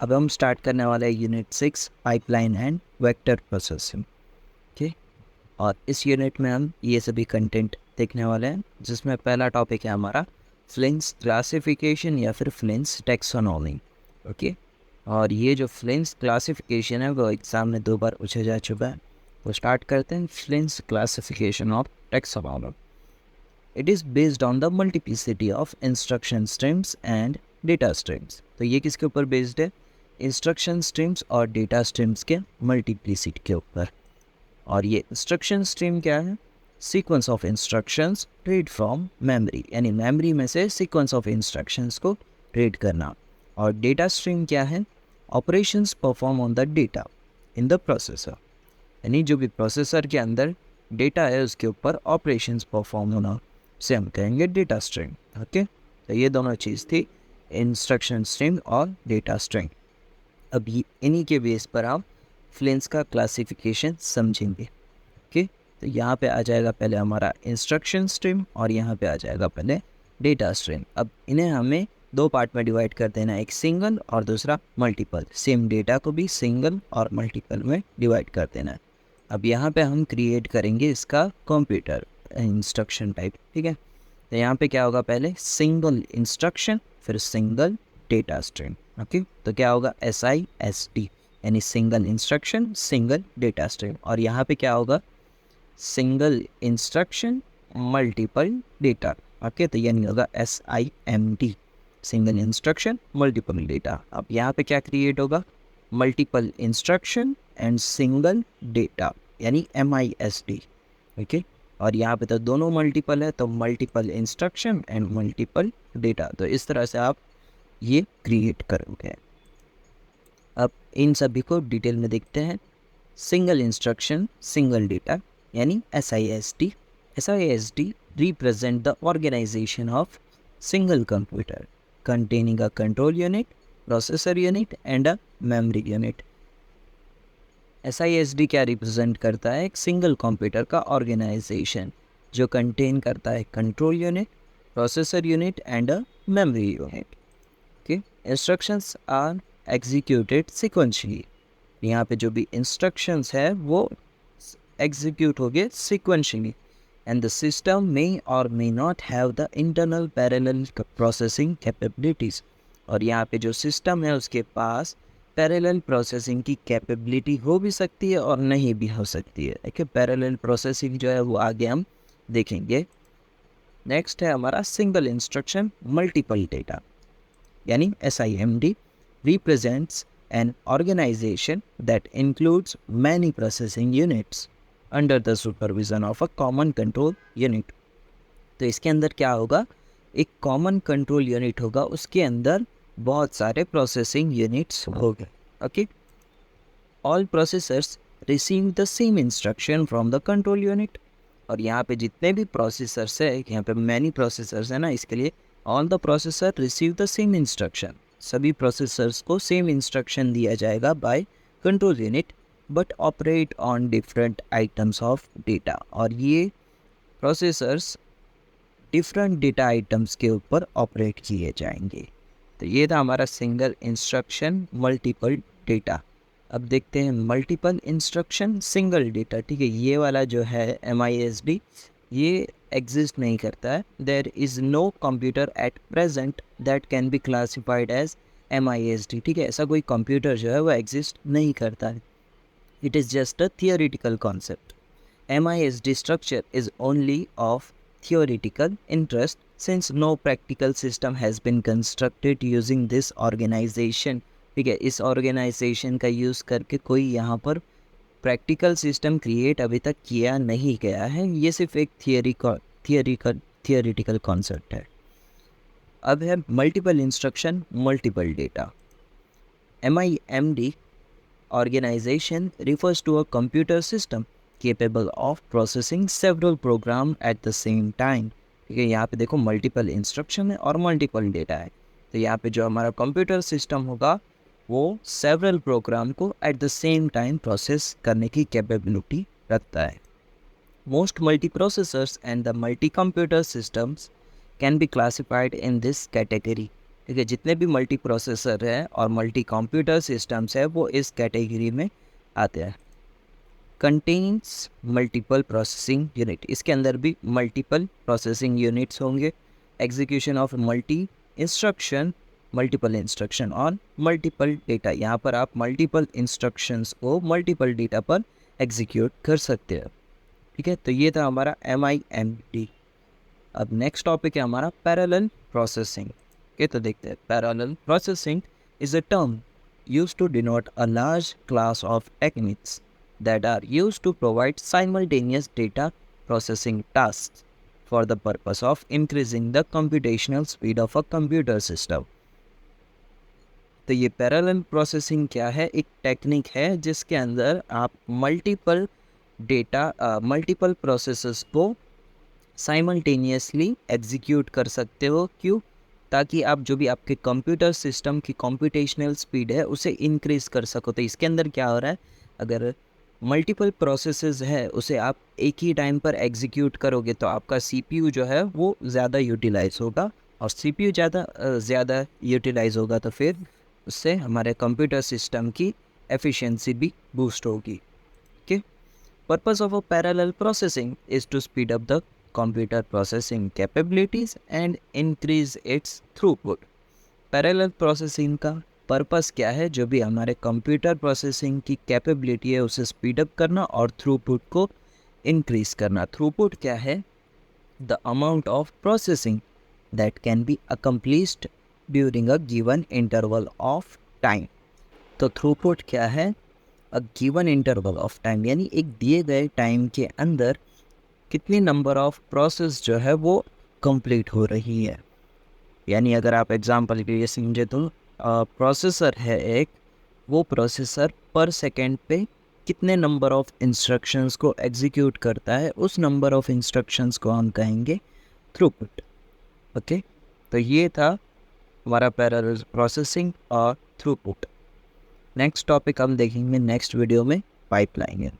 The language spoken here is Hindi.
अब हम स्टार्ट करने वाले हैं unit 6 pipeline and vector processing. Okay, और इस यूनिट में हम ये सभी कंटेंट देखने वाले हैं, जिसमें पहला टॉपिक है हमारा फ्लिन्स क्लासिफिकेशन या फिर फ्लिन्स टैक्सोनॉमी। ओके, और ये जो फ्लिन्स क्लासिफिकेशन है वो एग्जाम में 2 बार पूछा जा चुका है। तो स्टार्ट करते हैं Flynn's classification of taxonomy. It is based on the multiplicity of instruction streams and data streams. तो ये किसके ऊपर बेस्ड है? इंस्ट्रक्शन स्ट्रीम्स और डेटा स्ट्रीम्स के मल्टीप्लिसिटी के ऊपर। और ये इंस्ट्रक्शन स्ट्रीम क्या है? Sequence of instructions read from memory, यानी मेमोरी में से सीक्वेंस ऑफ इंस्ट्रक्शंस को रीड करना। और डेटा स्ट्रीम क्या है? Operations perform on the data in the processor, यानी जो भी प्रोसेसर के अंदर डेटा है उसके ऊपर ऑपरेशंस परफॉर्म होना से हम कहेंगे डेटा स्ट्रीम। ओके, तो ये दोनों चीज़ थी, इंस्ट्रक्शन स्ट्रीम और डेटा स्ट्रीम। अब इन्हीं के बेस पर आप फ्लिन्स का क्लासिफिकेशन समझेंगे। ओके, तो यहाँ पे आ जाएगा पहले हमारा इंस्ट्रक्शन स्ट्रीम और यहाँ पे आ जाएगा पहले डेटा स्ट्रीम। अब इन्हें हमें 2 पार्ट में डिवाइड कर देना, एक सिंगल और दूसरा मल्टीपल। सेम डेटा को भी सिंगल और मल्टीपल में डिवाइड कर देना है। अब यहाँ पे हम क्रिएट करेंगे इसका कंप्यूटर इंस्ट्रक्शन टाइप। ठीक है, तो यहाँ पे क्या होगा? पहले सिंगल इंस्ट्रक्शन, फिर सिंगल डेटा स्ट्रीम। ओके, तो क्या होगा? SIST, यानी single instruction single data stream. और यहाँ पे क्या होगा? Single instruction multiple data. Okay, तो यानी होगा SIMD, single instruction multiple data. अब यहाँ पे क्या क्रिएट होगा? Multiple instruction and single data, यानी MISD। ओके, और यहाँ पे तो दोनों मल्टीपल है, तो multiple instruction and multiple data. तो इस तरह से आप ये क्रिएट करोगे। अब इन सभी को डिटेल में देखते हैं। सिंगल इंस्ट्रक्शन सिंगल डेटा, यानी SISD। SISD represent the organisation of single computer containing a control unit, processor unit and a memory unit। SISD क्या रिप्रेजेंट करता है? एक सिंगल कंप्यूटर का ऑर्गेनाइजेशन जो कंटेन करता है control unit, processor unit and a memory unit. Okay, instructions are executed sequentially. यहाँ पे जो भी इंस्ट्रक्शंस है वो एग्जीक्यूट हो गए sequentially, and the system may or may not have the internal parallel processing capabilities। और यहाँ पे जो सिस्टम है उसके पास पैरेलल प्रोसेसिंग की कैपेबिलिटी हो भी सकती है और नहीं भी हो सकती है। देखिए, पैरेलल प्रोसेसिंग जो है वो आगे हम देखेंगे। नेक्स्ट है हमारा सिंगल इंस्ट्रक्शन मल्टीपल डेटा, यानी SIMD represents an organisation that includes many processing units under the supervision of a common control unit. तो इसके अंदर क्या होगा? एक कॉमन कंट्रोल यूनिट होगा, उसके अंदर बहुत सारे प्रोसेसिंग यूनिट्स होंगे। Okay, all processors receive the same instruction from the control unit. और यहाँ पे जितने भी प्रोसेसर्स है, यहाँ पे मैनी प्रोसेसर्स है ना, इसके लिए all the processor receive the same instruction. सभी प्रोसेसर्स को सेम इंस्ट्रक्शन दिया जाएगा by control unit, but operate on different items of data. और ये प्रोसेसर्स डिफरेंट डेटा आइटम्स के ऊपर ऑपरेट किए जाएंगे। तो ये था हमारा सिंगल इंस्ट्रक्शन मल्टीपल डेटा। अब देखते हैं मल्टीपल इंस्ट्रक्शन सिंगल डेटा। ठीक है, ये वाला जो है MISD, ये एग्जिस्ट नहीं करता है। There is no computer at present that can be classified as MISD। ठीक है, ऐसा कोई कंप्यूटर जो है वो एग्जिस्ट नहीं करता है। It is just a theoretical concept. MISD structure is only of theoretical interest since no practical system has been constructed using this organization। ठीक है, इस ऑर्गेनाइजेशन का यूज़ करके कोई यहाँ पर प्रैक्टिकल सिस्टम क्रिएट अभी तक किया नहीं गया है। ये सिर्फ एक थियोरिटिकल कॉन्सेप्ट है। अब है multiple instruction multiple data. MIMD organization refers to a computer system capable of processing several programs at the same time। ठीक है, यहाँ पे देखो मल्टीपल इंस्ट्रक्शन है और मल्टीपल डेटा है। तो यहाँ पे जो हमारा कंप्यूटर सिस्टम होगा वो सेवरल प्रोग्राम को at the same time process करने की कैपेबिलिटी रखता है। Most multi processors and the multi computer systems can be classified in this category. ठीक है, जितने भी मल्टी प्रोसेसर है और मल्टी कंप्यूटर सिस्टम्स है वो इस कैटेगरी में आते हैं। कंटेन्स मल्टीपल प्रोसेसिंग यूनिट, इसके अंदर भी मल्टीपल प्रोसेसिंग यूनिट्स होंगे। Execution of multiple instruction on multiple data, यहाँ पर आप मल्टीपल इंस्ट्रक्शंस को मल्टीपल डेटा पर एग्जीक्यूट कर सकते हैं। ठीक है, तो ये था हमारा MIMD। अब नेक्स्ट टॉपिक है हमारा पैरेलल प्रोसेसिंग। ओके, तो देखते हैं। Parallel processing is a term used to denote a large class of techniques that are used to provide simultaneous data processing tasks for the purpose of increasing the computational speed of a computer system. तो ये पैरेलल प्रोसेसिंग क्या है? एक टेक्निक है जिसके अंदर आप मल्टीपल प्रोसेसेस को साइमल्टेनियसली एग्जीक्यूट कर सकते हो। क्यों? ताकि आप जो भी आपके कंप्यूटर सिस्टम की कंप्यूटेशनल स्पीड है उसे इंक्रीज़ कर सको। तो इसके अंदर क्या हो रहा है, अगर मल्टीपल प्रोसेसेस है उसे आप एक ही टाइम पर एग्जीक्यूट करोगे तो आपका CPU जो है वो ज़्यादा यूटिलाइज होगा, और CPU ज़्यादा यूटिलाइज होगा तो फिर उससे हमारे कंप्यूटर सिस्टम की एफिशिएंसी भी बूस्ट होगी। Okay, purpose of a parallel processing is to speed up the computer processing capabilities and increase its throughput। Parallel processing का पर्पस क्या है? जो भी हमारे कंप्यूटर प्रोसेसिंग की कैपेबिलिटी है उसे स्पीड अप करना और थ्रूपुट को इंक्रीज करना। थ्रूपुट क्या है? The amount of processing that can B accomplished during a given interval of time. तो थ्रूपुट क्या है? A given interval of time, यानी एक दिए गए टाइम के अंदर कितनी नंबर ऑफ प्रोसेस जो है वो कंप्लीट हो रही है। यानी अगर आप एग्जांपल के लिए समझे तो प्रोसेसर है एक, वो प्रोसेसर पर सेकंड पे कितने नंबर ऑफ इंस्ट्रक्शंस को एग्जीक्यूट करता है, उस नंबर ऑफ इंस्ट्रक्शंस को हम कहेंगे थ्रूपुट। ओके, तो ये था हमारा पैरेलल प्रोसेसिंग और थ्रूपुट। नेक्स्ट टॉपिक हम देखेंगे नेक्स्ट वीडियो में, पाइपलाइनिंग।